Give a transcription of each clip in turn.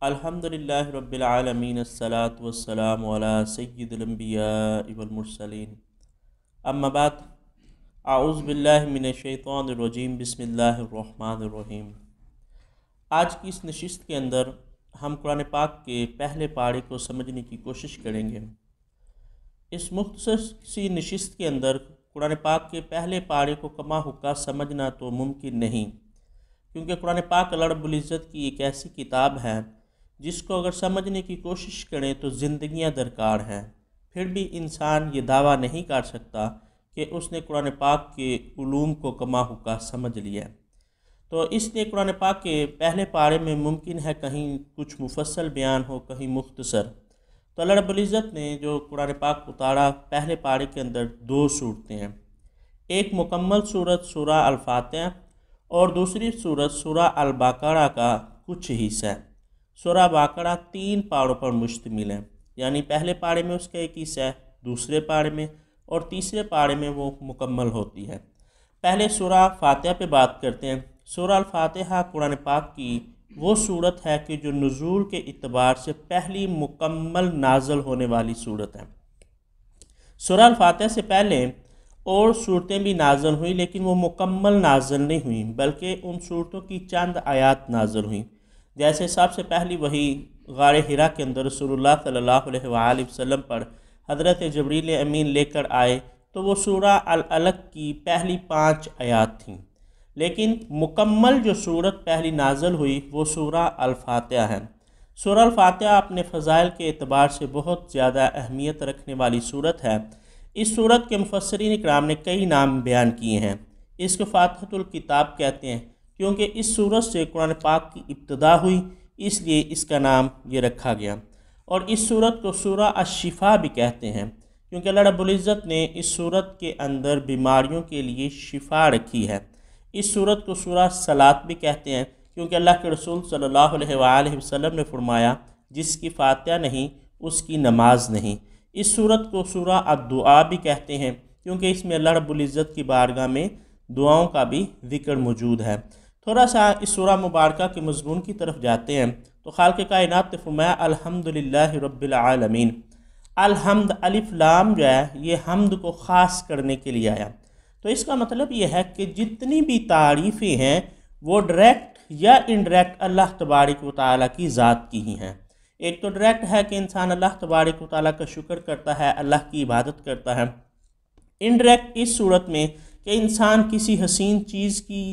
الحمدللہ رب العالمین الصلاۃ والسلام علی سید الانبیاء والمرسلین اما بعد اعوذ باللہ من الشیطان الرجیم بسم اللہ الرحمن الرحیم۔ آج کی اس نشست کے اندر ہم قرآن پاک کے پہلے پارے کو سمجھنے کی کوشش کریں گے۔ اس مختصر سی نشست کے اندر قرآن پاک کے پہلے پارے کو کما حقہ سمجھنا تو ممکن نہیں، کیونکہ قرآن پاک اللہ رب العزت کی ایک ایسی کتاب ہے جس کو اگر سمجھنے کی کوشش کریں تو زندگیاں درکار ہیں، پھر بھی انسان یہ دعویٰ نہیں کر سکتا کہ اس نے قرآن پاک کے علوم کو کما حقہ سمجھ لیا ہے۔ تو اس لیے قرآن پاک کے پہلے پارے میں ممکن ہے کہیں کچھ مفصل بیان ہو، کہیں مختصر۔ تو اللہ رب العزت نے جو قرآن پاک اتارا پہلے پارے کے اندر دو صورتیں ہیں، ایک مکمل صورت سورہ الفاتحہ اور دوسری صورت سورہ البقرہ کا کچھ حصہ ہے۔ سورہ بقرہ 3 پاروں پر مشتمل ہے، یعنی پہلے پارے میں اس کا ایک حصہ ہے، دوسرے پارے میں اور تیسرے پارے میں وہ مکمل ہوتی ہے۔ پہلے سورہ فاتحہ پہ بات کرتے ہیں۔ سورہ الفاتحہ قرآن پاک کی وہ صورت ہے کہ جو نزول کے اعتبار سے پہلی مکمل نازل ہونے والی صورت ہے۔ سورہ الفاتحہ سے پہلے اور صورتیں بھی نازل ہوئیں، لیکن وہ مکمل نازل نہیں ہوئیں، بلکہ ان صورتوں کی چند آیات نازل ہوئیں۔ جیسے سب سے پہلی وحی غار حرا کے اندر رسول اللہ صلی اللہ علیہ وآلہ وسلم پر حضرت جبریل امین لے کر آئے تو وہ سورہ العلق کی پہلی 5 آیات تھیں، لیکن مکمل جو صورت پہلی نازل ہوئی وہ سورہ الفاتحہ ہے۔ سورہ الفاتحہ اپنے فضائل کے اعتبار سے بہت زیادہ اہمیت رکھنے والی صورت ہے۔ اس صورت کے مفسرین اکرام نے کئی نام بیان کیے ہیں۔ اس کو فاتحۃ الکتاب کہتے ہیں، کیونکہ اس صورت سے قرآن پاک کی ابتدا ہوئی، اس لیے اس کا نام یہ رکھا گیا۔ اور اس صورت کو سورہ الشفا بھی کہتے ہیں، کیونکہ اللہ رب العزت نے اس صورت کے اندر بیماریوں کے لیے شفا رکھی ہے۔ اس صورت کو سورہ صلاۃ بھی کہتے ہیں، کیونکہ اللہ کے رسول صلی اللہ علیہ وآلہ وسلم نے فرمایا جس کی فاتحہ نہیں اس کی نماز نہیں۔ اس صورت کو سورہ الدعاء بھی کہتے ہیں، کیونکہ اس میں اللہ رب العزت کی بارگاہ میں دعاؤں کا بھی ذکر موجود ہے۔ تھوڑا سا اس سورہ مبارکہ کے مضمون کی طرف جاتے ہیں تو خالق کائنات نے فرمایا الحمدللہ رب العالمین۔ الحمد الف لام جو ہے یہ حمد کو خاص کرنے کے لیے آیا۔ تو اس کا مطلب یہ ہے کہ جتنی بھی تعریفیں ہیں وہ ڈائریکٹ یا انڈائریکٹ اللہ تبارک و تعالیٰ کی ذات کی ہی ہیں۔ ایک تو ڈائریکٹ ہے کہ انسان اللہ تبارک و تعالیٰ کا شکر کرتا ہے، اللہ کی عبادت کرتا ہے۔ انڈائریکٹ اس صورت میں کہ انسان کسی حسین چیز کی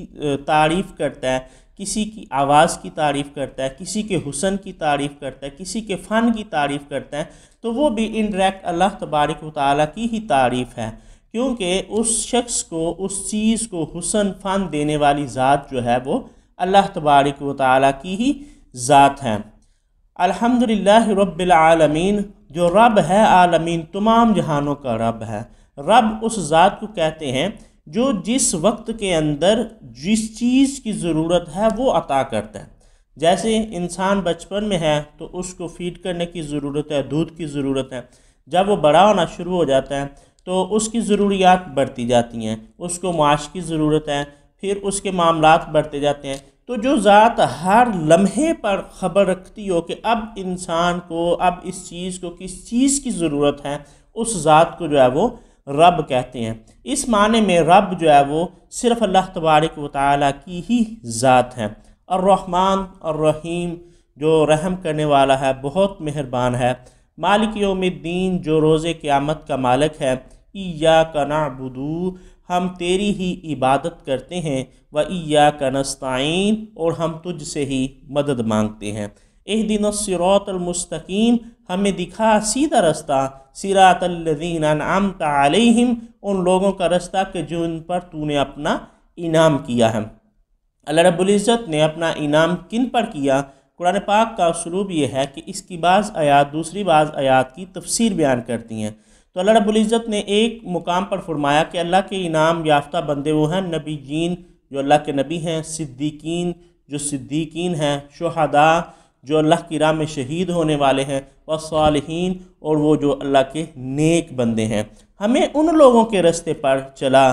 تعریف کرتا ہے، کسی کی آواز کی تعریف کرتا ہے، کسی کے حسن کی تعریف کرتا ہے، کسی کے فن کی تعریف کرتا ہے، تو وہ بھی انڈائریکٹ اللہ تبارک و تعالیٰ کی ہی تعریف ہے، کیونکہ اس شخص کو اس چیز کو حسن فن دینے والی ذات جو ہے وہ اللہ تبارک و تعالیٰ کی ہی ذات ہے۔ الحمدللہ رب العالمین، جو رب ہے عالمین، تمام جہانوں کا رب ہے۔ رب اس ذات کو کہتے ہیں جو جس وقت کے اندر جس چیز کی ضرورت ہے وہ عطا کرتا ہے۔ جیسے انسان بچپن میں ہے تو اس کو فیڈ کرنے کی ضرورت ہے، دودھ کی ضرورت ہے۔ جب وہ بڑا ہونا شروع ہو جاتا ہے تو اس کی ضروریات بڑھتی جاتی ہیں، اس کو معاش کی ضرورت ہے، پھر اس کے معاملات بڑھتے جاتے ہیں۔ تو جو ذات ہر لمحے پر خبر رکھتی ہو کہ اب انسان کو اب اس چیز کو کس چیز کی ضرورت ہے، اس ذات کو جو ہے وہ رب کہتے ہیں۔ اس معنی میں رب جو ہے وہ صرف اللہ تبارک و تعالیٰ کی ہی ذات ہے۔ الرحمن الرحیم، جو رحم کرنے والا ہے، بہت مہربان ہے۔ مالک یوم الدین، جو روز قیامت کا مالک ہے۔ ایاک نعبد، ہم تیری ہی عبادت کرتے ہیں۔ وایاک نستعین، اور ہم تجھ سے ہی مدد مانگتے ہیں۔ اہدنا الصراط المستقیم، ہمیں دکھا سیدھا رستہ۔ صراط الذین انعمت علیہم، ان لوگوں کا رستہ کہ جو ان پر تو نے اپنا انعام کیا ہے۔ اللہ رب العزت نے اپنا انعام کن پر کیا؟ قرآن پاک کا اسلوب یہ ہے کہ اس کی بعض آیات دوسری بعض آیات کی تفسیر بیان کرتی ہیں۔ تو اللہ رب العزت نے ایک مقام پر فرمایا کہ اللہ کے انعام یافتہ بندے وہ ہیں نبی جین، جو اللہ کے نبی ہیں، صدیقین، جو صدیقین ہیں، شہداء، جو اللہ کی راہ میں شہید ہونے والے ہیں، والصالحین، اور وہ جو اللہ کے نیک بندے ہیں۔ ہمیں ان لوگوں کے رستے پر چلا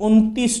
29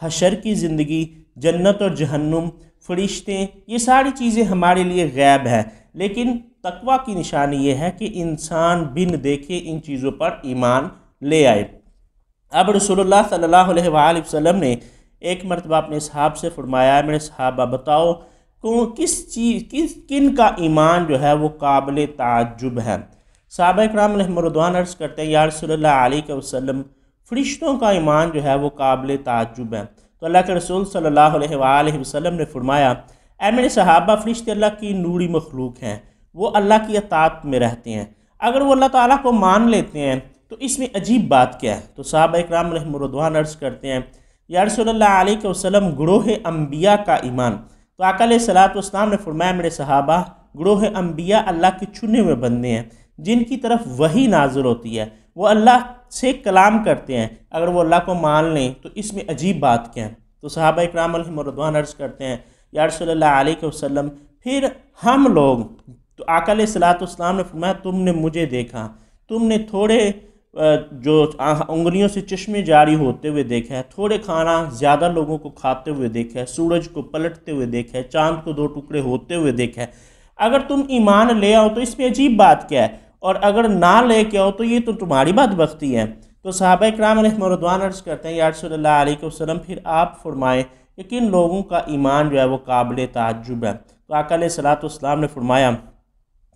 حشر کی زندگی، جنت اور جہنم، فرشتے، یہ ساری چیزیں ہمارے لیے غیب ہیں، لیکن تقویٰ کی نشانی یہ ہے کہ انسان بن دیکھے ان چیزوں پر ایمان لے آئے۔ اب رسول اللہ صلی اللہ علیہ وآلہ وسلم نے ایک مرتبہ اپنے صحابہ سے فرمایا، میرے صحابہ بتاؤ کن کا ایمان جو ہے وہ قابل تعجب ہے؟ صحابہ اکرام علیہم رضوان عرض کرتے ہیں یا رسول اللہ علیہ وسلم فرشتوں کا ایمان جو ہے وہ قابل تعجب ہے۔ تو اللہ کے رسول صلی اللہ علیہ وآلہ وسلم نے فرمایا، اے میرے صحابہ، فرشتے اللہ کی نوری مخلوق ہیں، وہ اللہ کی اطاعت میں رہتے ہیں، اگر وہ اللہ تعالیٰ کو مان لیتے ہیں تو اس میں عجیب بات کیا ہے؟ تو صحابہ اکرام علیہم رضوان عرض کرتے ہیں یا رسول اللہ علیہ وسلم گروہ انبیاء کا ایمان۔ تو آقا علیہ السلام نے فرمایا، میرے صحابہ، گروہ انبیاء اللہ کے چنے ہوئے بندے ہیں جن کی طرف وحی نازل ہوتی ہے، وہ اللہ سے کلام کرتے ہیں، اگر وہ اللہ کو مان لیں تو اس میں عجیب بات کیا ہے؟ تو صحابہ اکرام علیہم رضوان عرض کرتے ہیں یا رسول اللہ علیہ وسلم پھر ہم لوگ، تو آقا علیہ السلام نے فرمایا تم نے مجھے دیکھا، تم نے تھوڑے جو انگلیوں سے چشمے جاری ہوتے ہوئے دیکھا ہے، تھوڑے کھانا زیادہ لوگوں کو کھاتے ہوئے دیکھا ہے، سورج کو پلٹتے ہوئے دیکھا ہے، چاند کو 2 ٹکڑے ہوتے ہوئے دیکھا ہے، اگر تم ایمان لے آؤ تو اس میں عجیب بات کیا ہے، اور اگر نہ لے کے آؤ تو یہ تو تمہاری بدبختی ہے۔ تو صحابہ اکرام علیہم رضوان عرض کرتے ہیں یا رسول اللہ علیہ وسلم پھر آپ فرمائیں کہ کن لوگوں کا ایمان جو ہے وہ قابل تعجب ہے؟ تو آقا علیہ السلام نے فرمایا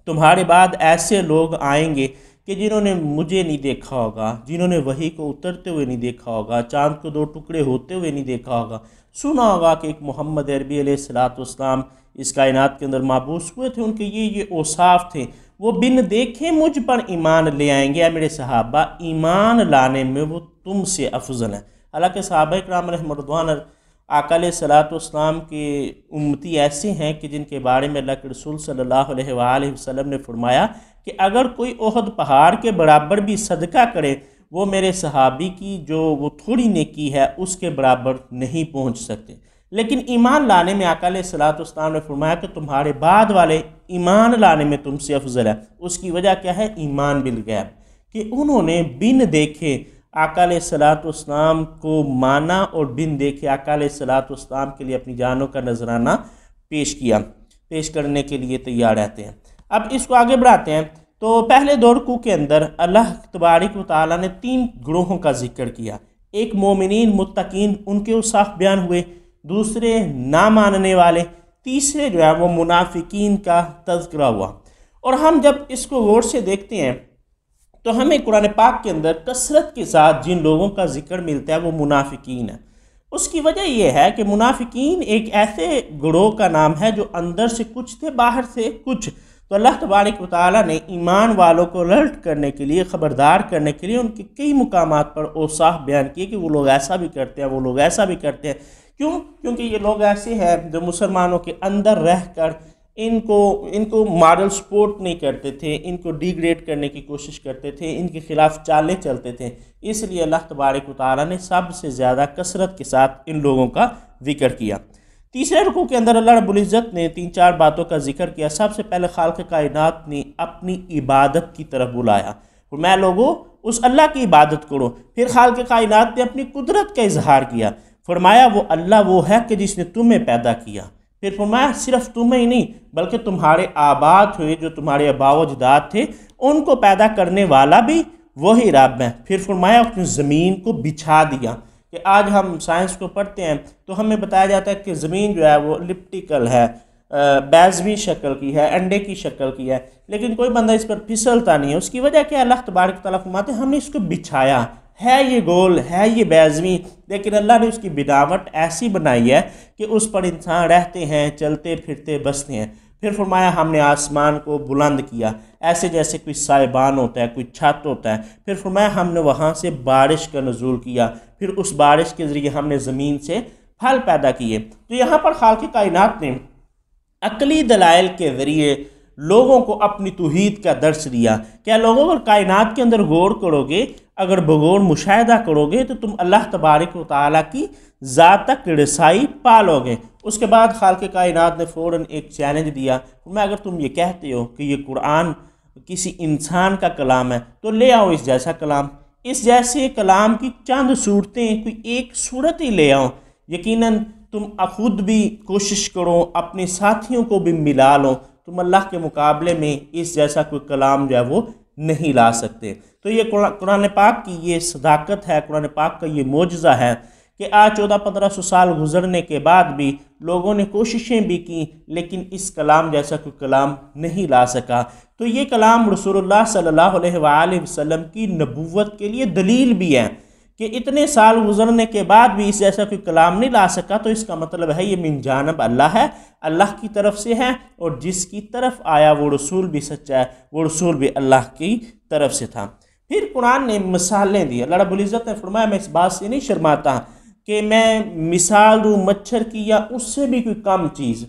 تمہارے بعد ایسے لوگ آئیں گے کہ جنہوں نے مجھے نہیں دیکھا ہوگا، جنہوں نے وحی کو اترتے ہوئے نہیں دیکھا ہوگا، چاند کو 2 ٹکڑے ہوتے ہوئے نہیں دیکھا ہوگا، سنا ہوگا کہ ایک محمد عربی علیہ السلام اس کائنات کے اندر مابعوث ہوئے تھے، ان کے یہ اوصاف تھے، وہ بن دیکھے مجھ پر ایمان لے آئیں گے۔ اے میرے صحابہ، ایمان لانے میں وہ تم سے افضل ہیں۔ حالانکہ صحابہ اکرام علیہم رضوان آقا علیہ السلام کے امتی ایسے ہیں کہ جن کے بارے میں اللہ کے رسول صلی اللہ علیہ وآلہ وسلم نے فرمایا کہ اگر کوئی احد پہاڑ کے برابر بھی صدقہ کرے، وہ میرے صحابی کی جو وہ تھوڑی نیکی ہے اس کے برابر نہیں پہنچ سکتے۔ لیکن ایمان لانے میں آقا علیہ السلام نے فرمایا کہ تمہارے بعد والے ایمان لانے میں تم سے افضل ہے۔ اس کی وجہ کیا ہے؟ ایمان بالغیب، کہ انہوں نے بن دیکھے آقا علیہ السلام کو مانا، اور بن دیکھے آقا علیہ السلام کے لیے اپنی جانوں کا نذرانہ پیش کرنے کے لیے تیار رہتے ہیں۔ اب اس کو آگے بڑھاتے ہیں۔ تو پہلے 2 رکوع کے اندر اللہ تبارک و تعالیٰ نے 3 گروہوں کا ذکر کیا، ایک مومنین متقین، ان کے اوصاف بیان ہوئے، دوسرے نہ ماننے والے، تیسرے جو ہے وہ منافقین کا تذکرہ ہوا۔ اور ہم جب اس کو غور سے دیکھتے ہیں تو ہمیں قرآن پاک کے اندر کثرت کے ساتھ جن لوگوں کا ذکر ملتا ہے وہ منافقین ہے۔ اس کی وجہ یہ ہے کہ منافقین ایک ایسے گروہ کا نام ہے جو اندر سے کچھ تھے، باہر سے کچھ۔ تو اللہ تبارک و تعالیٰ نے ایمان والوں کو الرٹ کرنے کے لیے، خبردار کرنے کے لیے ان کے کئی مقامات پر اوصاف بیان کیے کہ وہ لوگ ایسا بھی کرتے ہیں، وہ لوگ ایسا بھی کرتے ہیں۔ کیونکہ یہ لوگ ایسے ہیں جو مسلمانوں کے اندر رہ کر ان کو ماڈل سپورٹ نہیں کرتے تھے، ان کو ڈیگریڈ کرنے کی کوشش کرتے تھے، ان کے خلاف چالیں چلتے تھے۔ اس لیے اللہ تبارک و تعالیٰ نے سب سے زیادہ کثرت کے ساتھ ان لوگوں کا ذکر کیا۔ تیسرے رکوع کے اندر اللہ رب العزت نے 3-4 باتوں کا ذکر کیا۔ سب سے پہلے خالق کائنات نے اپنی عبادت کی طرف بلایا، فرمایا لوگو اس اللہ کی عبادت کرو۔ پھر خالق کائنات نے اپنی قدرت کا اظہار کیا، فرمایا وہ اللہ وہ ہے کہ جس نے تمہیں پیدا کیا۔ پھر فرمایا صرف تمہیں ہی نہیں بلکہ تمہارے آباد ہوئے، جو تمہارے آباء و اجداد تھے، ان کو پیدا کرنے والا بھی وہی رب ہے۔ پھر فرمایا اس نے زمین کو بچھا دیا، کہ آج ہم سائنس کو پڑھتے ہیں تو ہمیں بتایا جاتا ہے کہ زمین جو ہے وہ الپٹیکل ہے، بیضوی شکل کی ہے، انڈے کی شکل کی ہے، لیکن کوئی بندہ اس پر پھسلتا نہیں ہے۔ اس کی وجہ کیا؟ اللہ تبارک تعالیٰ فرماتے ہیں ہم نے اس کو بچھایا، ہے یہ گول، ہے یہ بیضوی، لیکن اللہ نے اس کی بناوٹ ایسی بنائی ہے کہ اس پر انسان رہتے ہیں، چلتے پھرتے بستے ہیں۔ پھر فرمایا ہم نے آسمان کو بلند کیا، ایسے جیسے کوئی سائبان ہوتا ہے، کوئی چھت ہوتا ہے۔ پھر فرمایا ہم نے وہاں سے بارش کا نزول کیا، پھر اس بارش کے ذریعے ہم نے زمین سے پھل پیدا کیے۔ تو یہاں پر خالق کائنات نے عقلی دلائل کے ذریعے لوگوں کو اپنی توحید کا درس دیا۔ کیا لوگوں اگر کائنات کے اندر غور کرو گے، اگر بغور مشاہدہ کرو گے تو تم اللہ تبارک و تعالیٰ کی ذات تک رسائی پالو گے۔ اس کے بعد خالق کائنات نے فوراً ایک چیلنج دیا، میں اگر تم یہ کہتے ہو کہ یہ قرآن کسی انسان کا کلام ہے تو لے آؤ اس جیسا کلام، اس جیسے کلام کی چند صورتیں، کوئی ایک صورت ہی لے آؤ۔ یقیناً تم خود بھی کوشش کرو، اپنے ساتھیوں کو بھی ملا لو، تم اللہ کے مقابلے میں اس جیسا کوئی کلام جو ہے وہ نہیں لا سکتے۔ تو یہ قرآن پاک کی یہ صداقت ہے، قرآن پاک کا یہ معجزہ ہے کہ آج 1400-1500 سال گزرنے کے بعد بھی لوگوں نے کوششیں بھی کی، لیکن اس کلام جیسا کوئی کلام نہیں لا سکا۔ تو یہ کلام رسول اللہ صلی اللہ علیہ وآلہ وسلم کی نبوت کے لیے دلیل بھی ہے کہ اتنے سال گزرنے کے بعد بھی اس جیسا کوئی کلام نہیں لا سکا، تو اس کا مطلب ہے یہ من جانب اللہ ہے، اللہ کی طرف سے ہے، اور جس کی طرف آیا وہ رسول بھی سچا ہے، وہ رسول بھی اللہ کی طرف سے تھا۔ پھر قرآن نے مثالیں دی۔ اللہ رب العزت نے فرمایا میں اس بات سے نہیں شرماتا کہ میں مثال دوں مچھر کی یا اس سے بھی کوئی کم چیز۔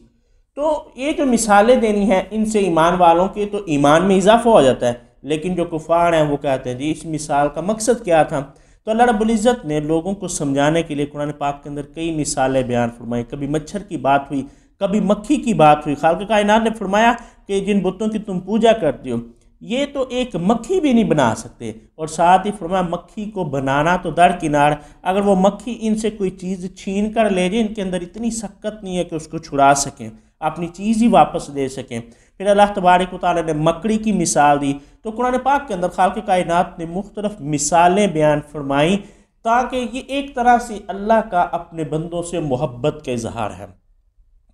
تو یہ جو مثالیں دینی ہیں ان سے ایمان والوں کے تو ایمان میں اضافہ ہو جاتا ہے، لیکن جو کفار ہیں وہ کہتے ہیں جی اس مثال کا مقصد کیا تھا؟ تو اللہ رب العزت نے لوگوں کو سمجھانے کے لیے قرآن پاک کے اندر کئی مثالیں بیان فرمائی۔ کبھی مچھر کی بات ہوئی، کبھی مکھی کی بات ہوئی۔ خالق کائنات نے فرمایا کہ جن بتوں کی تم پوجا کرتے ہو یہ تو ایک مکھی بھی نہیں بنا سکتے، اور ساتھ ہی فرمایا مکھی کو بنانا تو درکنار، اگر وہ مکھی ان سے کوئی چیز چھین کر لے جائے ان کے اندر اتنی سکت نہیں ہے کہ اس کو چھڑا سکیں، اپنی چیز ہی واپس لے سکیں۔ پھر اللہ تبارک و تعالیٰ نے مکڑی کی مثال دی۔ تو قرآن پاک کے اندر خالق کائنات نے مختلف مثالیں بیان فرمائیں تاکہ یہ ایک طرح سے اللہ کا اپنے بندوں سے محبت کا اظہار ہے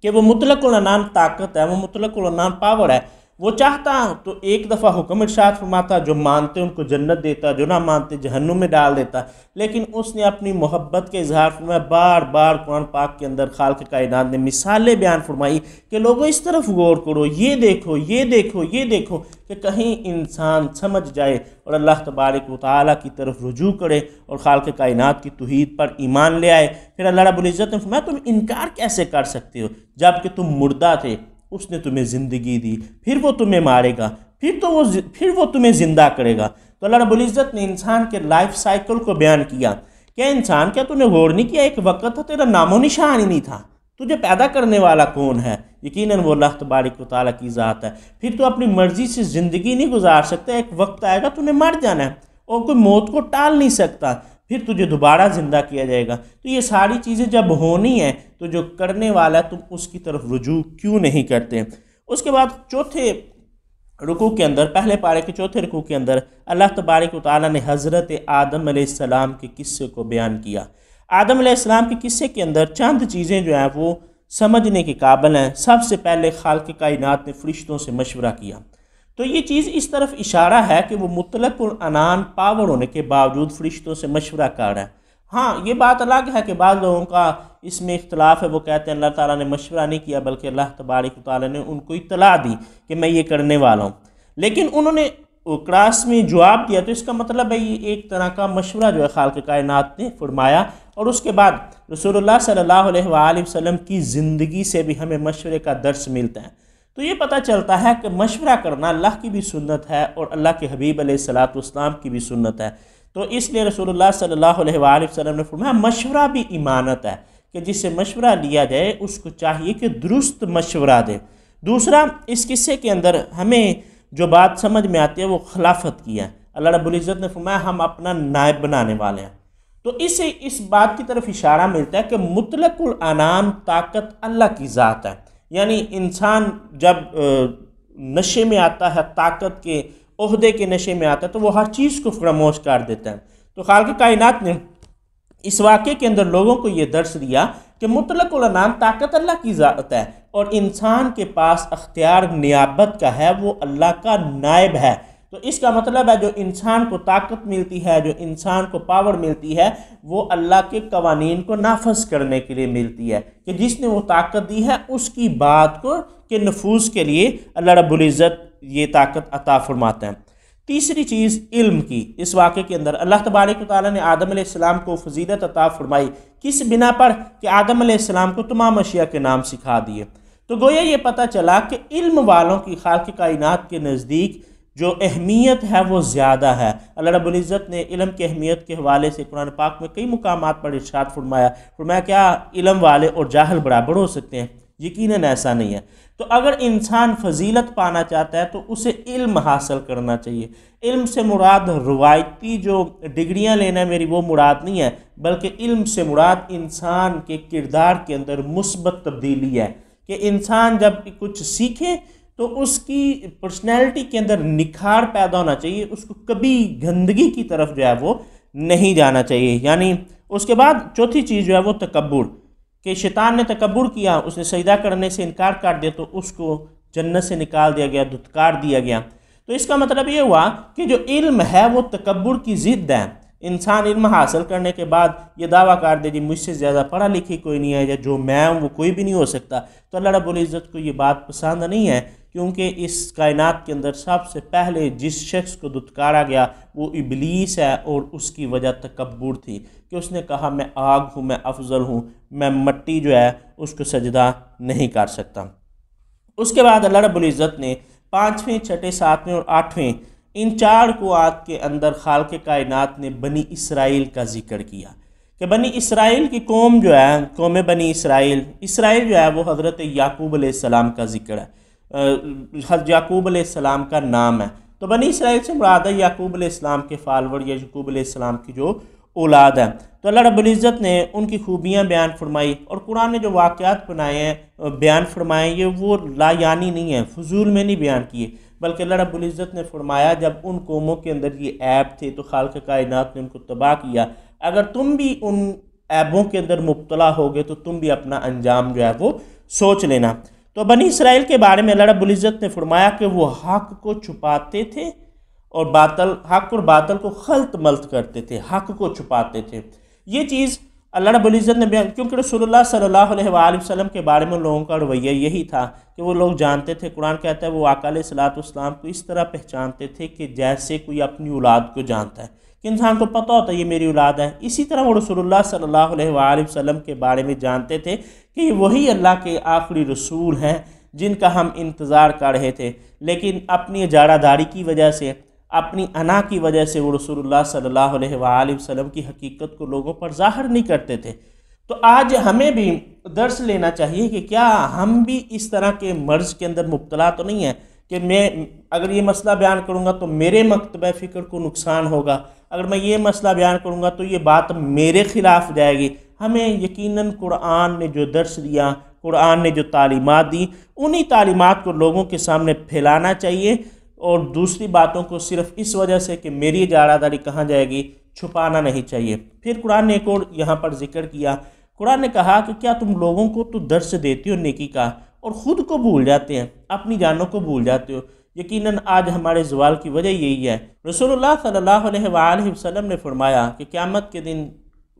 کہ وہ مطلق العنان طاقت ہے، وہ مطلق العنان پاور ہے۔ وہ چاہتا تو ایک دفعہ حکم ارشاد فرماتا، جو مانتے ان کو جنت دیتا، جو نہ مانتے جہنم میں ڈال دیتا، لیکن اس نے اپنی محبت کے اظہار فرمایا۔ بار بار قرآن پاک کے اندر خالق کائنات نے مثالیں بیان فرمائی کہ لوگوں اس طرف غور کرو، یہ دیکھو یہ دیکھو یہ دیکھو، کہ کہیں انسان سمجھ جائے اور اللہ تبارک و تعالیٰ کی طرف رجوع کرے اور خالق کائنات کی توحید پر ایمان لے آئے۔ پھر اللہ رب العزت نے فرمایا تم انکار کیسے کر سکتے ہو جب کہ تم مردہ تھے، اس نے تمہیں زندگی دی، پھر وہ تمہیں مارے گا، پھر وہ تمہیں زندہ کرے گا۔ تو اللہ رب العزت نے انسان کے لائف سائیکل کو بیان کیا کہ انسان کیا تو نے غور نہیں کیا ایک وقت تھا تیرا نام و نشان ہی نہیں تھا، تجھے پیدا کرنے والا کون ہے؟ یقیناً وہ اللہ تبارک و تعالیٰ کی ذات ہے۔ پھر تو اپنی مرضی سے زندگی نہیں گزار سکتا، ایک وقت آئے گا تو نے مر جانا ہے اور کوئی موت کو ٹال نہیں سکتا، پھر تجھے دوبارہ زندہ کیا جائے گا۔ تو یہ ساری چیزیں جب ہونی ہیں تو جو کرنے والا ہے تم اس کی طرف رجوع کیوں نہیں کرتے؟ اس کے بعد چوتھے رکوع کے اندر، پہلے پارے کے چوتھے رکوع کے اندر اللہ تبارک و تعالیٰ نے حضرت آدم علیہ السلام کے قصے کو بیان کیا۔ آدم علیہ السلام کے قصے کے اندر چند چیزیں جو ہیں وہ سمجھنے کے قابل ہیں۔ سب سے پہلے خالق کائنات نے فرشتوں سے مشورہ کیا، تو یہ چیز اس طرف اشارہ ہے کہ وہ مطلق العنان پاور ہونے کے باوجود فرشتوں سے مشورہ کر رہا ہے۔ ہاں یہ بات الگ ہے کہ بعض لوگوں کا اس میں اختلاف ہے، وہ کہتے ہیں اللہ تعالیٰ نے مشورہ نہیں کیا بلکہ اللہ تبارک و تعالیٰ نے ان کو اطلاع دی کہ میں یہ کرنے والا ہوں، لیکن انہوں نے کلاس میں جواب دیا، تو اس کا مطلب ہے یہ ایک طرح کا مشورہ جو ہے خالق کائنات نے فرمایا۔ اور اس کے بعد رسول اللہ صلی اللہ علیہ وآلہ وسلم کی زندگی سے بھی ہمیں مشورے کا درس ملتا ہے۔ تو یہ پتہ چلتا ہے کہ مشورہ کرنا اللہ کی بھی سنت ہے اور اللہ کے حبیب علیہ السلام کی بھی سنت ہے۔ تو اس لیے رسول اللہ صلی اللہ علیہ وآلہ وسلم نے فرمایا مشورہ بھی ایمانت ہے، کہ جس سے مشورہ لیا جائے اس کو چاہیے کہ درست مشورہ دے۔ دوسرا، اس قصے کے اندر ہمیں جو بات سمجھ میں آتی ہے وہ خلافت کی ہے۔ اللہ رب العزت نے فرمایا ہم اپنا نائب بنانے والے ہیں۔ تو اس سے اس بات کی طرف اشارہ ملتا ہے کہ مطلق العنان طاقت اللہ کی ذات ہے، یعنی انسان جب نشے میں آتا ہے، طاقت کے عہدے کے نشے میں آتا ہے، تو وہ ہر چیز کو فراموش کر دیتا ہے۔ تو خالق کائنات نے اس واقعے کے اندر لوگوں کو یہ درس دیا کہ مطلق العنان طاقت اللہ کی ذات ہے اور انسان کے پاس اختیار نیابت کا ہے، وہ اللہ کا نائب ہے۔ تو اس کا مطلب ہے جو انسان کو طاقت ملتی ہے، جو انسان کو پاور ملتی ہے، وہ اللہ کے قوانین کو نافذ کرنے کے لیے ملتی ہے، کہ جس نے وہ طاقت دی ہے اس کی بات کو کے نفوذ کے لیے اللہ رب العزت یہ طاقت عطا فرماتا ہے۔ تیسری چیز علم کی، اس واقعے کے اندر اللہ تبارک و تعالیٰ نے آدم علیہ السلام کو فضیلت عطا فرمائی، کس بنا پر؟ کہ آدم علیہ السلام کو تمام اشیاء کے نام سکھا دیے۔ تو گویا یہ پتہ چلا کہ علم والوں کی خالق کائنات کے نزدیک جو اہمیت ہے وہ زیادہ ہے۔ اللہ رب العزت نے علم کی اہمیت کے حوالے سے قرآن پاک میں کئی مقامات پر ارشاد فرمایا کیا علم والے اور جاہل برابر ہو سکتے ہیں؟ یقیناً ایسا نہیں ہے۔ تو اگر انسان فضیلت پانا چاہتا ہے تو اسے علم حاصل کرنا چاہیے۔ علم سے مراد روایتی جو ڈگریاں لینا ہے میری وہ مراد نہیں ہے، بلکہ علم سے مراد انسان کے کردار کے اندر مثبت تبدیلی ہے، کہ انسان جب کچھ سیکھے تو اس کی پرسنالٹی کے اندر نکھار پیدا ہونا چاہیے، اس کو کبھی گندگی کی طرف جو ہے وہ نہیں جانا چاہیے۔ یعنی اس کے بعد چوتھی چیز جو ہے وہ تکبر، کہ شیطان نے تکبر کیا، اس نے سجدہ کرنے سے انکار کر دیا تو اس کو جنت سے نکال دیا گیا، دھتکار دیا گیا۔ تو اس کا مطلب یہ ہوا کہ جو علم ہے وہ تکبر کی ضد ہے۔ انسان علم حاصل کرنے کے بعد یہ دعویٰ کر دے جی مجھ سے زیادہ پڑھا لکھی کوئی نہیں ہے، یا جو میں ہوں وہ کوئی بھی نہیں ہو سکتا، تو اللہ رب العزت کو یہ بات پسند نہیں ہے، کیونکہ اس کائنات کے اندر سب سے پہلے جس شخص کو دھتکارا گیا وہ ابلیس ہے، اور اس کی وجہ تکبر تھی کہ اس نے کہا میں آگ ہوں، میں افضل ہوں، میں مٹی جو ہے اس کو سجدہ نہیں کر سکتا۔ اس کے بعد اللہ رب العزت نے 5ویں، 6ٹھے، 7ویں اور 8ویں ان 4 قوات کے اندر خالق کائنات نے بنی اسرائیل کا ذکر کیا، کہ بنی اسرائیل کی قوم جو ہے، قوم بنی اسرائیل جو ہے وہ حضرت یعقوب علیہ السلام کا ذکر ہے، حضرت یعقوب علیہ السلام کا نام ہے۔ تو بنی اسرائیل سے مراد ہے یعقوب علیہ السلام کے فالور یا یعقوب علیہ السلام کی جو اولاد ہے۔ تو اللہ رب العزت نے ان کی خوبیاں بیان فرمائی، اور قرآن نے جو واقعات بنائے ہیں بیان فرمائے یہ وہ لا یعنی نہیں ہیں، فضول میں نہیں بیان کیے، بلکہ اللہ رب العزت نے فرمایا جب ان قوموں کے اندر یہ عیب تھے تو خالق کائنات نے ان کو تباہ کیا، اگر تم بھی ان عیبوں کے اندر مبتلا ہوگے تو تم بھی اپنا انجام جو ہے وہ سوچ لینا۔ تو بنی اسرائیل کے بارے میں اللہ رب العزت نے فرمایا کہ وہ حق کو چھپاتے تھے اور حق اور باطل کو خلط ملط کرتے تھے، حق کو چھپاتے تھے۔ یہ چیز اللہ رب العزت نے بیان، کیونکہ رسول اللہ صلی اللہ علیہ وآلہ وسلم کے بارے میں لوگوں کا رویہ یہی تھا کہ وہ لوگ جانتے تھے، قرآن کہتا ہے وہ آقا علیہ الصلوۃ والسلام کو اس طرح پہچانتے تھے کہ جیسے کوئی اپنی اولاد کو جانتا ہے، کہ انسان کو پتہ ہوتا ہے یہ میری اولاد ہے۔ اسی طرح وہ رسول اللہ صلی اللہ علیہ وآلہ وسلم کے بارے میں جانتے تھے کہ یہ وہی اللہ کے آخری رسول ہیں جن کا ہم انتظار کر رہے تھے، لیکن اپنی اجارہ داری کی وجہ سے، اپنی انا کی وجہ سے وہ رسول اللہ صلی اللہ علیہ وآلہ وسلم کی حقیقت کو لوگوں پر ظاہر نہیں کرتے تھے۔ تو آج ہمیں بھی درس لینا چاہیے کہ کیا ہم بھی اس طرح کے مرض کے اندر مبتلا تو نہیں ہیں کہ میں اگر یہ مسئلہ بیان کروں گا تو میرے مکتبہ فکر کو نقصان ہوگا، اگر میں یہ مسئلہ بیان کروں گا تو یہ بات میرے خلاف جائے گی۔ ہمیں یقیناً قرآن نے جو درس دیا، قرآن نے جو تعلیمات دی، انہی تعلیمات کو لوگوں کے سامنے پھیلانا چاہیے، اور دوسری باتوں کو صرف اس وجہ سے کہ میری اجارہ داری کہاں جائے گی چھپانا نہیں چاہیے۔ پھر قرآن نے ایک اور یہاں پر ذکر کیا، قرآن نے کہا کہ کیا تم لوگوں کو تو درس دیتے ہو نیکی کا اور خود کو بھول جاتے ہیں، اپنی جانوں کو بھول جاتے ہو۔ یقیناً آج ہمارے زوال کی وجہ یہی ہے۔ رسول اللہ صلی اللہ علیہ وآلہ وسلم نے فرمایا کہ قیامت کے دن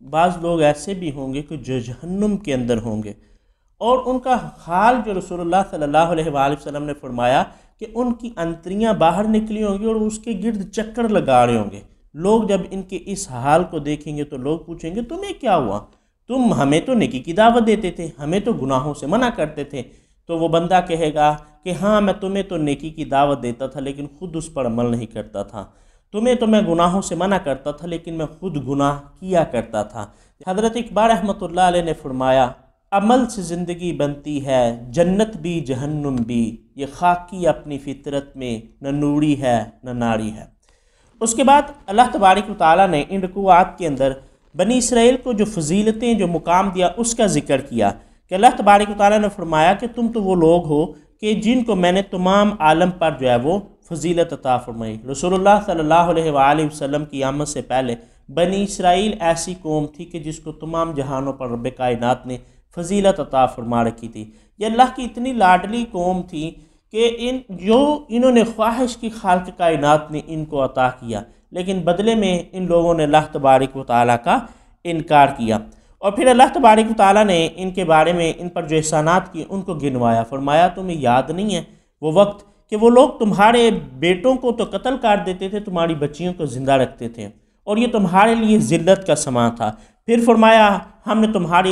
بعض لوگ ایسے بھی ہوں گے کہ جو جہنم کے اندر ہوں گے، اور ان کا حال جو رسول اللہ صلی اللہ علیہ وآلہ وسلم نے فرمایا کہ ان کی انتریاں باہر نکلی ہوں گی اور اس کے گرد چکر لگا رہے ہوں گے۔ لوگ جب ان کے اس حال کو دیکھیں گے تو لوگ پوچھیں گے تمہیں کیا ہوا؟ تم ہمیں تو نیکی کی دعوت دیتے تھے، ہمیں تو گناہوں سے منع کرتے تھے۔ تو وہ بندہ کہے گا کہ ہاں میں تمہیں تو نیکی کی دعوت دیتا تھا لیکن خود اس پر عمل نہیں کرتا تھا، تمہیں تو میں گناہوں سے منع کرتا تھا لیکن میں خود گناہ کیا کرتا تھا۔ حضرت اقبال رحمۃ اللہ علیہ نے فرمایا عمل سے زندگی بنتی ہے، جنت بھی جہنم بھی، یہ خاکی اپنی فطرت میں نہ نوری ہے نہ ناری ہے۔ اس کے بعد اللہ تبارک و تعالیٰ نے ان رکوعات کے اندر بنی اسرائیل کو جو فضیلتیں، جو مقام دیا اس کا ذکر کیا، کہ اللہ تبارک و تعالیٰ نے فرمایا کہ تم تو وہ لوگ ہو کہ جن کو میں نے تمام عالم پر جو ہے وہ فضیلت عطا فرمائی۔ رسول اللہ صلی اللہ علیہ وآلہ وسلم کی آمد سے پہلے بنی اسرائیل ایسی قوم تھی کہ جس کو تمام جہانوں پر رب کائنات نے فضیلت عطا فرما رکھی تھی۔ یہ اللہ کی اتنی لاڈلی قوم تھی کہ انہوں نے خواہش کی خالق کائنات نے ان کو عطا کیا، لیکن بدلے میں ان لوگوں نے اللہ تبارک و تعالیٰ کا انکار کیا۔ اور پھر اللہ تبارک و تعالیٰ نے ان کے بارے میں ان پر جو احسانات کیے ان کو گنوایا، فرمایا تمہیں یاد نہیں ہے وہ وقت کہ وہ لوگ تمہارے بیٹوں کو تو قتل کر دیتے تھے، تمہاری بچیوں کو زندہ رکھتے تھے، اور یہ تمہارے لیے ذلت کا سما تھا۔ پھر فرمایا ہم نے تمہارے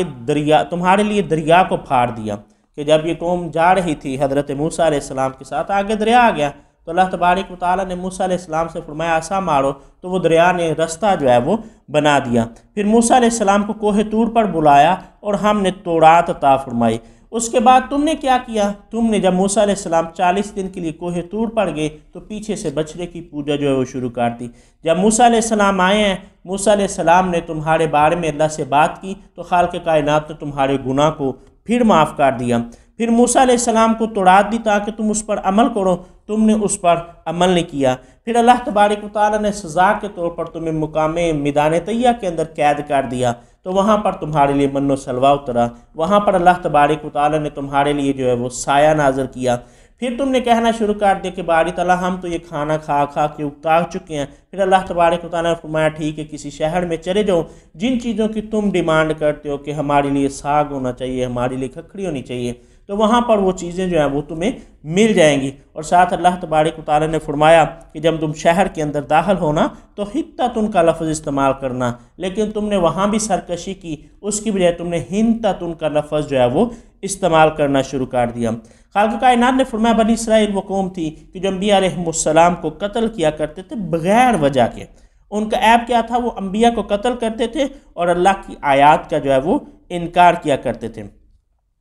لیے دریا کو پھاڑ دیا، کہ جب یہ قوم جا رہی تھی حضرت موسیٰ علیہ السلام کے ساتھ، آگے دریا آ گیا تو اللہ تبارک و تعالیٰ نے موسیٰ علیہ السلام سے فرمایا عصا مارو، تو وہ دریا نے رستہ جو ہے وہ بنا دیا۔ پھر موسیٰ علیہ السلام کو کوہ طور پر بلایا اور ہم نے تورات عطا فرمائی۔ اس کے بعد تم نے کیا کیا؟ تم نے جب موسیٰ علیہ السلام 40 دن کے لیے کوہ طور پر گئے تو پیچھے سے بچڑے کی پوجا جو ہے وہ شروع کر دی۔ جب موسیٰ علیہ السلام آئے ہیں، موسیٰ علیہ السلام نے تمہارے بارے میں اللہ سے بات کی تو خالق کائنات نے تمہارے گناہ کو پھر معاف کر دیا۔ پھر موسیٰ علیہ السلام کو توڑات دی تاکہ تم اس پر عمل کرو، تم نے اس پر عمل نہیں کیا۔ پھر اللہ تبارک و تعالیٰ نے سزا کے طور پر تمہیں مقام میدان طیہ کے اندر قید کر دیا، تو وہاں پر تمہارے لیے من و سلوہ اترا، وہاں پر اللہ تبارک و تعالیٰ نے تمہارے لیے جو ہے وہ سایہ نازل کیا۔ پھر تم نے کہنا شروع کر دیا کہ باری تعالیٰ ہم تو یہ کھانا کھا کھا کے اکتا چکے ہیں۔ پھر اللہ تبارک و تعالیٰ نے فرمایا ٹھیک ہے، کسی شہر میں چلے جاؤ جن چیزوں کی تم ڈیمانڈ کرتے ہو کہ ہمارے لیے ساگ ہونا چاہیے، ہمارے لیے کھکھڑی ہونی چاہیے، تو وہاں پر وہ چیزیں جو ہیں وہ تمہیں مل جائیں گی۔ اور ساتھ اللہ تبارک و تعالیٰ نے فرمایا کہ جب تم شہر کے اندر داخل ہونا تو حتتن کا لفظ استعمال کرنا، لیکن تم نے وہاں بھی سرکشی کی، اس کی بجائے تم نے ہنتتن کا لفظ جو ہے وہ استعمال کرنا شروع کر دیا۔ خالق کائنات نے فرمایا بنی اسرائیل وہ قوم تھی کہ جو انبیاء علیہ السلام کو قتل کیا کرتے تھے بغیر وجہ کے۔ ان کا عیب کیا تھا؟ وہ انبیاء کو قتل کرتے تھے اور اللہ کی آیات کا جو ہے وہ انکار کیا کرتے تھے۔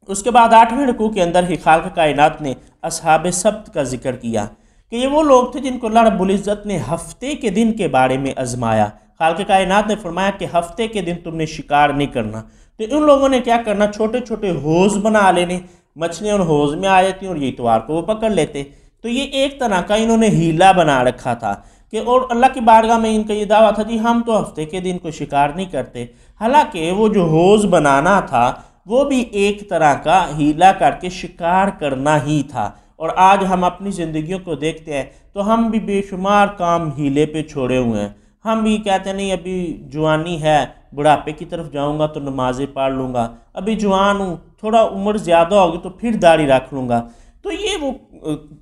اس کے بعد 8ویں رکوع کے اندر ہی خالق کائنات نے اصحاب سبت کا ذکر کیا کہ یہ وہ لوگ تھے جن کو اللہ رب العزت نے ہفتے کے دن کے بارے میں آزمایا۔ خالق کائنات نے فرمایا کہ ہفتے کے دن تم نے شکار نہیں کرنا، تو ان لوگوں نے کیا کرنا؟ چھوٹے چھوٹے حوض بنا لینے، مچھلیاں ان حوض میں آ جاتی اور یہ اتوار کو وہ پکڑ لیتے۔ تو یہ ایک طرح کا انہوں نے ہیلا بنا رکھا تھا کہ اور اللہ کی بارگاہ میں ان کا یہ دعویٰ تھا جی ہم تو ہفتے کے دن کو شکار نہیں کرتے، حالانکہ وہ جو حوض بنانا تھا وہ بھی ایک طرح کا ہیلا کر کے شکار کرنا ہی تھا۔ اور آج ہم اپنی زندگیوں کو دیکھتے ہیں تو ہم بھی بے شمار کام ہیلے پہ چھوڑے ہوئے ہیں۔ ہم بھی کہتے ہیں نہیں ابھی جوانی ہے، بڑھاپے کی طرف جاؤں گا تو نمازیں پڑھ لوں گا، ابھی جوان ہوں، تھوڑا عمر زیادہ ہوگی تو پھر داڑھی رکھ لوں گا۔ تو یہ وہ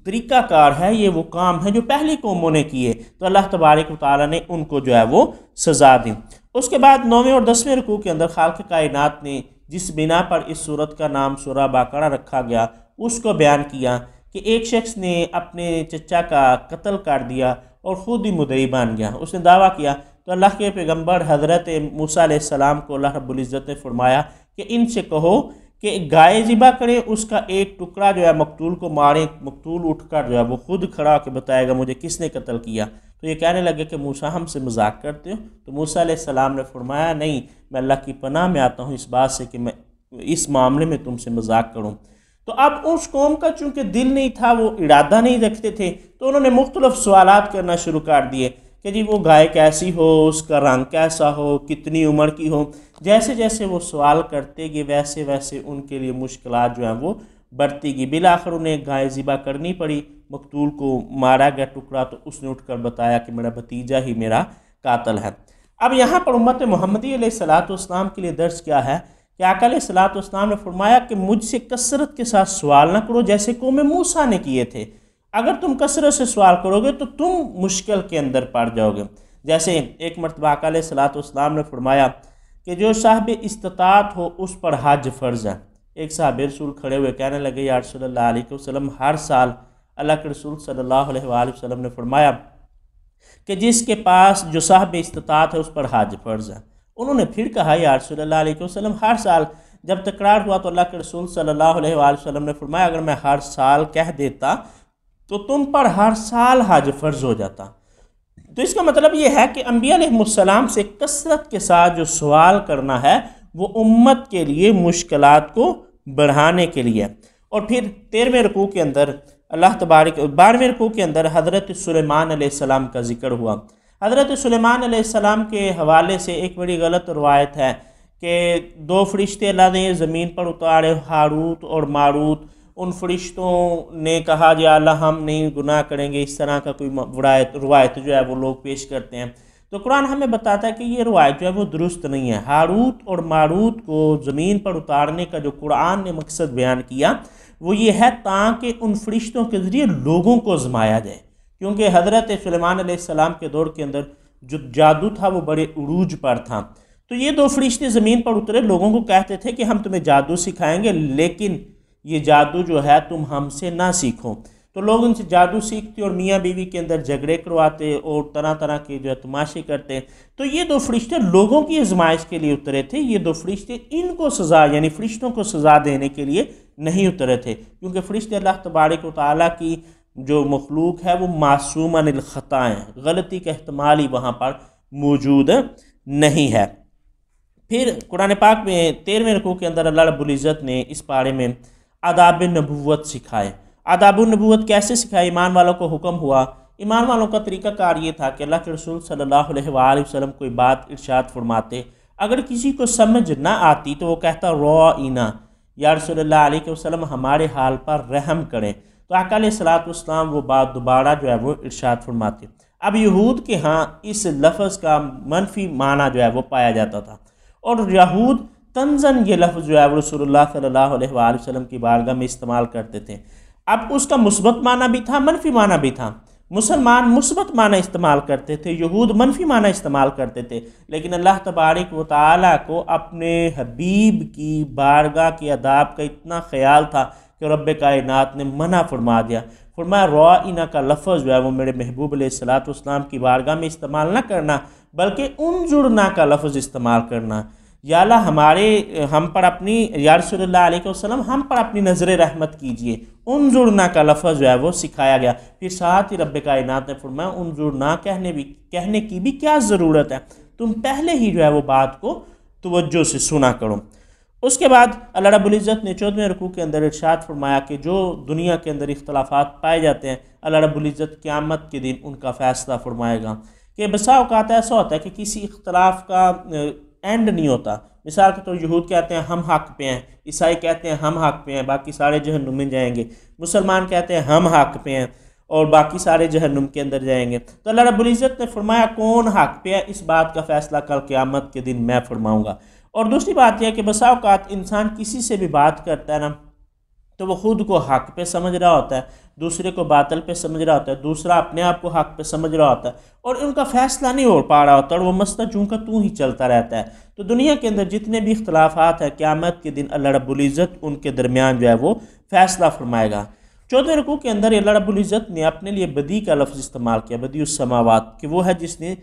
طریقہ کار ہے، یہ وہ کام ہے جو پہلی قوموں نے کیے، تو اللہ تبارک و تعالیٰ نے ان کو جو ہے وہ سزا دی۔ اس کے بعد 9ویں اور 10ویں رکوع کے اندر خالق کائنات نے جس بنا پر اس سورت کا نام سورہ بقرہ رکھا گیا اس کو بیان کیا کہ ایک شخص نے اپنے چچا کا قتل کر دیا اور خود ہی مدعی بن گیا، اس نے دعویٰ کیا۔ تو اللہ کے پیغمبر حضرت موسیٰ علیہ السلام کو اللہ رب العزت نے فرمایا کہ ان سے کہو کہ گائے ذبح کریں، اس کا ایک ٹکڑا جو ہے مقتول کو ماریں، مقتول اٹھ کر جو ہے وہ خود کھڑا ہو کے بتائے گا مجھے کس نے قتل کیا۔ تو یہ کہنے لگے کہ موسیٰ ہم سے مذاق کرتے ہو؟ تو موسیٰ علیہ السلام نے فرمایا نہیں، میں اللہ کی پناہ میں آتا ہوں اس بات سے کہ میں اس معاملے میں تم سے مذاق کروں۔ تو اب اس قوم کا چونکہ دل نہیں تھا، وہ ارادہ نہیں رکھتے تھے، تو انہوں نے مختلف سوالات کرنا شروع کر دیے کہ جی وہ گائے کیسی ہو، اس کا رنگ کیسا ہو، کتنی عمر کی ہو۔ جیسے جیسے وہ سوال کرتے گئے ویسے ویسے ان کے لیے مشکلات جو ہیں وہ بڑھتی گئی۔ بالآخر انہیں گائے ذبح کرنی پڑی، مقتول کو مارا گیا ٹکڑا، تو اس نے اٹھ کر بتایا کہ میرا بھتیجا ہی میرا قاتل ہے۔ اب یہاں پر امت محمدی علیہ الصلوۃ والسلام کے لیے درس کیا ہے کہ آقا علیہ الصلوۃ والسلام نے فرمایا کہ مجھ سے کثرت کے ساتھ سوال نہ کرو جیسے قوم موسیٰ نے کیے تھے۔ اگر تم کثرت سے سوال کرو گے تو تم مشکل کے اندر پڑ جاؤ گے۔ جیسے ایک مرتبہ آقا علیہ الصلوۃ والسلام نے فرمایا کہ جو صاحب استطاعت ہو اس پر حج فرض ہے۔ ایک صحابہ رسول کھڑے ہوئے کہنے لگے یا رسول اللہ علیہ وسلم، ہر سال اللہ کے رسول صلی اللہ علیہ وآلہ وسلم نے فرمایا کہ جس کے پاس جو صاحب استطاعت ہے اس پر حج فرض ہے۔ انہوں نے پھر کہا یا رسول اللہ علیہ وسلم، ہر سال جب تکرار ہوا تو اللہ کے رسول صلی اللہ علیہ وآلہ وسلم نے فرمایا اگر میں ہر سال کہہ دیتا تو تم پر ہر سال حج فرض ہو جاتا۔ تو اس کا مطلب یہ ہے کہ انبیاء علیہ السلام سے کثرت کے ساتھ جو سوال کرنا ہے وہ امت کے لیے مشکلات کو بڑھانے کے لیے۔ اور پھر 13ویں رکوع کے اندر اللہ تبارک 12ویں رکوع کے اندر حضرت سلیمان علیہ السلام کا ذکر ہوا۔ حضرت سلیمان علیہ السلام کے حوالے سے ایک بڑی غلط روایت ہے کہ 2 فرشتے اللہ نے زمین پر اتارے، ہاروت اور ماروت۔ ان فرشتوں نے کہا جی اللہ ہم نہیں گناہ کریں گے، اس طرح کا کوئی روایت جو ہے وہ لوگ پیش کرتے ہیں۔ تو قرآن ہمیں بتاتا ہے کہ یہ روایت جو ہے وہ درست نہیں ہے۔ ہاروت اور ماروت کو زمین پر اتارنے کا جو قرآن نے مقصد بیان کیا وہ یہ ہے تاکہ ان فرشتوں کے ذریعے لوگوں کو آزمایا جائے، کیونکہ حضرت سلیمان علیہ السلام کے دور کے اندر جو جادو تھا وہ بڑے عروج پر تھا۔ تو یہ 2 فرشتے زمین پر اترے، لوگوں کو کہتے تھے کہ ہم تمہیں جادو سکھائیں گے لیکن یہ جادو جو ہے تم ہم سے نہ سیکھو۔ تو لوگ ان سے جادو سیکھتے اور میاں بیوی کے اندر جھگڑے کرواتے اور طرح طرح کے جو ہے تماشے کرتے۔ تو یہ دو فرشتے لوگوں کی آزمائش کے لیے اترے تھے، یہ دو فرشتے ان کو سزا یعنی فرشتوں کو سزا دینے کے لیے نہیں اترے تھے، کیونکہ فرشتے اللہ تبارک و تعالیٰ کی جو مخلوق ہے وہ معصوم عن الخطا ہیں، غلطی کا احتمال ہی وہاں پر موجود نہیں ہے۔ پھر قرآن پاک میں 13ویں رکوع کے اندر اللہ رب العزت نے اس پارے میں آداب نبوت سکھائے۔ آداب النبوت کیسے سکھائے؟ ایمان والوں کو حکم ہوا، ایمان والوں کا طریقہ کار یہ تھا کہ اللہ کے رسول صلی اللہ علیہ وآلہ وسلم کوئی بات ارشاد فرماتے، اگر کسی کو سمجھ نہ آتی تو وہ کہتا رائنا، یا رسول اللہ علیہ وسلم ہمارے حال پر رحم کریں، تو آقا علیہ الصلوۃ والسلام وہ بات دوبارہ جو ہے وہ ارشاد فرماتے۔ اب یہود کے ہاں اس لفظ کا منفی معنی جو ہے وہ پایا جاتا تھا، اور یہود طنزاً یہ لفظ جو ہے وہ رسول اللہ صلی اللہ علیہ وآلہ وسلم کی بارگاہ میں استعمال کرتے تھے۔ اب اس کا مثبت معنی بھی تھا، منفی معنی بھی تھا۔ مسلمان مثبت معنی استعمال کرتے تھے، یہود منفی معنی استعمال کرتے تھے، لیکن اللہ تبارک و تعالیٰ کو اپنے حبیب کی بارگاہ کے آداب کا اتنا خیال تھا کہ رب کائنات نے منع فرما دیا، فرمایا رائنا کا لفظ جو ہے وہ میرے محبوب علیہ الصلوۃ والسلام کی بارگاہ میں استعمال نہ کرنا، بلکہ انظرنا کا لفظ استعمال کرنا۔ یا اللہ ہم پر اپنی یا رسول اللہ علیہ وسلم ہم پر اپنی نظر رحمت کیجئے، انظرنا کا لفظ جو ہے وہ سکھایا گیا۔ پھر ساتھ ہی رب کائنات نے فرمایا انظرنا کہنے کی بھی کیا ضرورت ہے، تم پہلے ہی جو ہے وہ بات کو توجہ سے سنا کرو۔ اس کے بعد اللہ رب العزت نے 14ویں رکوع کے اندر ارشاد فرمایا کہ جو دنیا کے اندر اختلافات پائے جاتے ہیں اللہ رب العزت قیامت کے دن ان کا فیصلہ فرمائے گا۔ کہ بسا اوقات ایسا ہوتا ہے کہ کسی اختلاف کا اینڈ نہیں ہوتا، مثال کے طور یہود کہتے ہیں ہم حق پہ ہیں، عیسائی کہتے ہیں ہم حق پہ ہیں باقی سارے جہنم میں جائیں گے، مسلمان کہتے ہیں ہم حق پہ ہیں اور باقی سارے جہنم کے اندر جائیں گے۔ تو اللہ رب العزت نے فرمایا کون حق پہ ہے اس بات کا فیصلہ کل قیامت کے دن میں فرماؤں گا۔ اور دوسری بات یہ ہے کہ بسا اوقات انسان کسی سے بھی بات کرتا ہے نا تو وہ خود کو حق پہ سمجھ رہا ہوتا ہے، دوسرے کو باطل پہ سمجھ رہا ہوتا ہے، دوسرا اپنے آپ کو حق پہ سمجھ رہا ہوتا ہے، اور ان کا فیصلہ نہیں ہو پا رہا ہوتا، اور وہ مسئلہ چوں کا تو ہی چلتا رہتا ہے۔ تو دنیا کے اندر جتنے بھی اختلافات ہیں قیامت کے دن اللہ رب العزت ان کے درمیان جو ہے وہ فیصلہ فرمائے گا۔ 14ویں رکوع کے اندر اللہ رب العزت نے اپنے لیے بدی کا لفظ استعمال کیا، بدی السماوات، کہ وہ ہے جس نے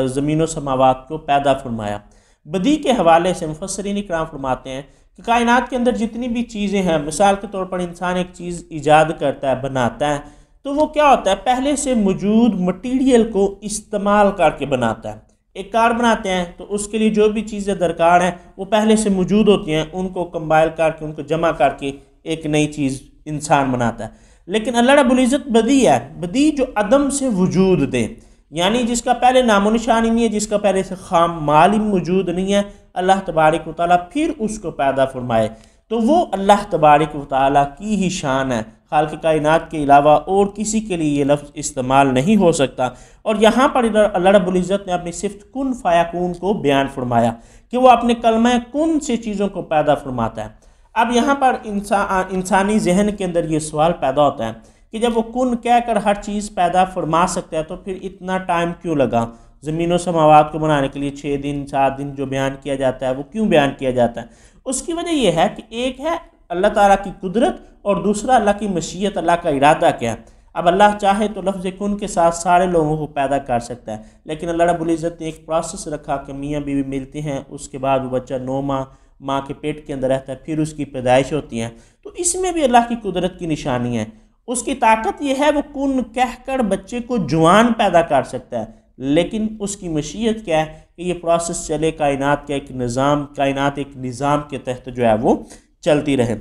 زمین و سماوات کو پیدا فرمایا۔ بدی کے حوالے سے مفسرین اکرام فرماتے ہیں کہ کائنات کے اندر جتنی بھی چیزیں ہیں، مثال کے طور پر انسان ایک چیز ایجاد کرتا ہے، بناتا ہے، تو وہ کیا ہوتا ہے پہلے سے موجود مٹیریل کو استعمال کر کے بناتا ہے۔ ایک کار بناتے ہیں تو اس کے لیے جو بھی چیزیں درکار ہیں وہ پہلے سے موجود ہوتی ہیں، ان کو کمبائل کر کے ان کو جمع کر کے ایک نئی چیز انسان بناتا ہے۔ لیکن اللہ رب العزت بدی ہے، بدی جو عدم سے وجود دے، یعنی جس کا پہلے نام و نشان ہی نہیں ہے، جس کا پہلے سے خام مال ہی موجود نہیں ہے، اللہ تبارک و تعالیٰ پھر اس کو پیدا فرمائے، تو وہ اللہ تبارک و تعالیٰ کی ہی شان ہے، خالق کائنات کے علاوہ اور کسی کے لیے یہ لفظ استعمال نہیں ہو سکتا۔ اور یہاں پر اللہ رب العزت نے اپنی صفت کن فیکون کو بیان فرمایا کہ وہ اپنے کلمہ کن سے چیزوں کو پیدا فرماتا ہے۔ اب یہاں پر انسانی ذہن کے اندر یہ سوال پیدا ہوتا ہے کہ جب وہ کن کہہ کر ہر چیز پیدا فرما سکتا ہے تو پھر اتنا ٹائم کیوں لگا زمین و سماوات کو بنانے کے لیے؟ 6 دن 7 دن جو بیان کیا جاتا ہے وہ کیوں بیان کیا جاتا ہے؟ اس کی وجہ یہ ہے کہ ایک ہے اللہ تعالیٰ کی قدرت اور دوسرا اللہ کی مشیت، اللہ کا ارادہ کیا ہے۔ اب اللہ چاہے تو لفظ کن کے ساتھ سارے لوگوں کو پیدا کر سکتا ہے، لیکن اللہ رب العزت نے ایک پروسیس رکھا کہ میاں بیوی ملتے ہیں، اس کے بعد وہ بچہ 9 ماہ ماں کے پیٹ کے اندر رہتا ہے، پھر اس کی پیدائش ہوتی ہے۔ تو اس میں بھی اللہ کی قدرت کی نشانی ہے، اس کی طاقت یہ ہے وہ کن کہہ کر بچے کو جوان پیدا کر سکتا ہے، لیکن اس کی مشیت کیا ہے کہ یہ پروسیس چلے، کائنات کا ایک نظام، کائنات ایک نظام کے تحت جو ہے وہ چلتی رہے۔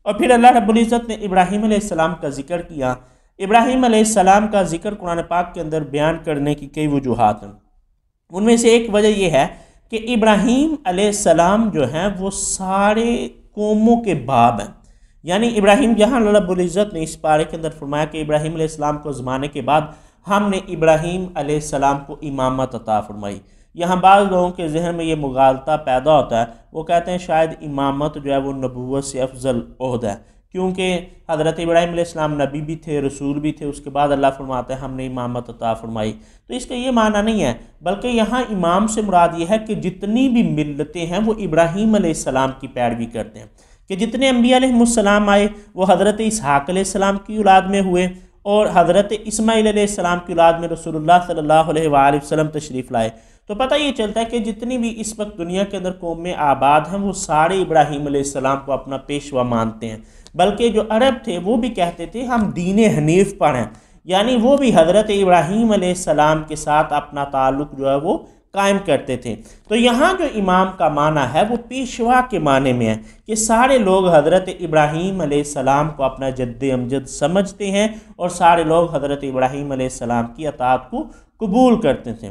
اور پھر اللہ رب العزت نے ابراہیم علیہ السلام کا ذکر کیا۔ ابراہیم علیہ السلام کا ذکر قرآن پاک کے اندر بیان کرنے کی کئی وجوہات ہیں، ان میں سے ایک وجہ یہ ہے کہ ابراہیم علیہ السلام جو ہیں وہ سارے قوموں کے باپ ہیں، یعنی ابراہیم جہاں اللہ رب العزت نے اس پارے کے اندر فرمایا کہ ابراہیم علیہ السلام کو آزمانے کے بعد ہم نے ابراہیم علیہ السلام کو امامت عطا فرمائی۔ یہاں بعض لوگوں کے ذہن میں یہ مغالطہ پیدا ہوتا ہے، وہ کہتے ہیں شاید امامت جو ہے وہ نبوت سے افضل عہدہ ہے، کیونکہ حضرت ابراہیم علیہ السلام نبی بھی تھے، رسول بھی تھے، اس کے بعد اللہ فرماتا ہے ہم نے امامت عطا فرمائی۔ تو اس کا یہ معنی نہیں ہے، بلکہ یہاں امام سے مراد یہ ہے کہ جتنی بھی ملتیں ہیں وہ ابراہیم علیہ السلام کی پیروی کرتے ہیں، کہ جتنے انبیاء علیہ السلام آئے وہ حضرت اسحاق علیہ السلام کی اولاد میں ہوئے، اور حضرت اسماعیل علیہ السلام کی اولاد میں رسول اللہ صلی اللہ علیہ وآلہ وسلم تشریف لائے، تو پتہ یہ چلتا ہے کہ جتنی بھی اس وقت دنیا کے اندر قومیں آباد ہیں وہ سارے ابراہیم علیہ السلام کو اپنا پیشوا مانتے ہیں، بلکہ جو عرب تھے وہ بھی کہتے تھے ہم دین حنیف پر ہیں، یعنی وہ بھی حضرت ابراہیم علیہ السلام کے ساتھ اپنا تعلق جو ہے وہ قائم کرتے تھے۔ تو یہاں جو امام کا معنی ہے وہ پیشوا کے معنی میں ہے کہ سارے لوگ حضرت ابراہیم علیہ السلام کو اپنا جد امجد سمجھتے ہیں اور سارے لوگ حضرت ابراہیم علیہ السلام کی اطاعت کو قبول کرتے تھے۔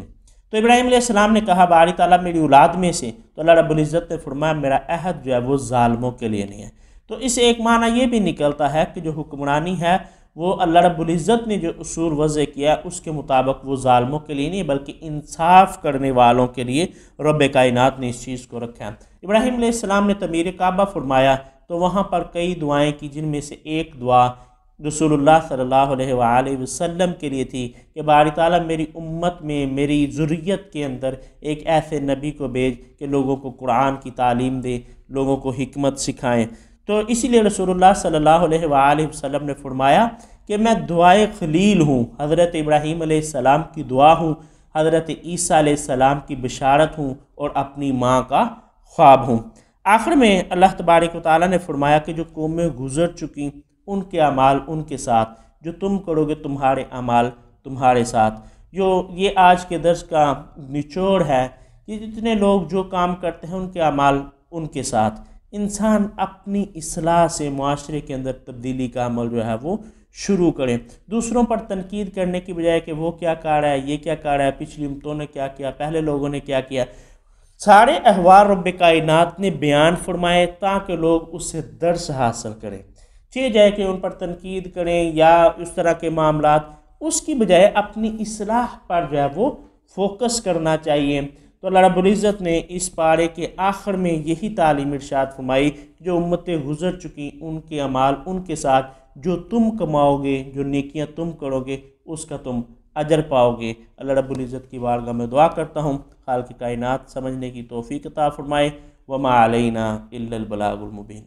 تو ابراہیم علیہ السلام نے کہا باری تعالیٰ میری اولاد میں سے، تو اللہ رب العزت نے فرمایا میرا عہد جو ہے وہ ظالموں کے لیے نہیں ہے۔ تو اس سے ایک معنی یہ بھی نکلتا ہے کہ جو حکمرانی ہے وہ اللہ رب العزت نے جو اصول وضع کیا اس کے مطابق وہ ظالموں کے لیے نہیں بلکہ انصاف کرنے والوں کے لیے رب کائنات نے اس چیز کو رکھا ہے۔ ابراہیم علیہ السلام نے تعمیر کعبہ فرمایا تو وہاں پر کئی دعائیں کی، جن میں سے ایک دعا رسول اللہ صلی اللہ علیہ وآلہ وسلم کے لیے تھی کہ باری تعالیٰ میری امت میں میری ذریت کے اندر ایک ایسے نبی کو بھیج کہ لوگوں کو قرآن کی تعلیم دے، لوگوں کو حکمت سکھائیں۔ تو اسی لیے رسول اللہ صلی اللہ علیہ وآلہ وسلم نے فرمایا کہ میں دعائے خلیل ہوں، حضرت ابراہیم علیہ السلام کی دعا ہوں، حضرت عیسیٰ علیہ السلام کی بشارت ہوں اور اپنی ماں کا خواب ہوں۔ آخر میں اللہ تبارک و تعالیٰ نے فرمایا کہ جو قومیں گزر چکی ان کے اعمال ان کے ساتھ، جو تم کرو گے تمہارے اعمال تمہارے ساتھ۔ جو یہ آج کے درس کا نچوڑ ہے کہ جتنے لوگ جو کام کرتے ہیں ان کے اعمال ان کے ساتھ۔ انسان اپنی اصلاح سے معاشرے کے اندر تبدیلی کا عمل جو ہے وہ شروع کریں، دوسروں پر تنقید کرنے کی بجائے کہ وہ کیا کر رہا ہے، یہ کیا کر رہا ہے، پچھلی امتوں نے کیا کیا، پہلے لوگوں نے کیا کیا، سارے احوال رب کائنات نے بیان فرمائے تاکہ لوگ اس سے درس حاصل کریں۔ چاہے جائے کہ ان پر تنقید کریں یا اس طرح کے معاملات، اس کی بجائے اپنی اصلاح پر جو ہے وہ فوکس کرنا چاہیے۔ تو اللہ رب العزت نے اس پارے کے آخر میں یہی تعلیم ارشاد فرمائی کہ جو امتیں گزر چکی ان کے اعمال ان کے ساتھ، جو تم کماؤ گے، جو نیکیاں تم کرو گے اس کا تم اجر پاؤ گے۔ اللہ رب العزت کی بارگاہ میں دعا کرتا ہوں خالق کائنات سمجھنے کی توفیق عطا فرمائے۔ وما علینا الا البلاغ المبین۔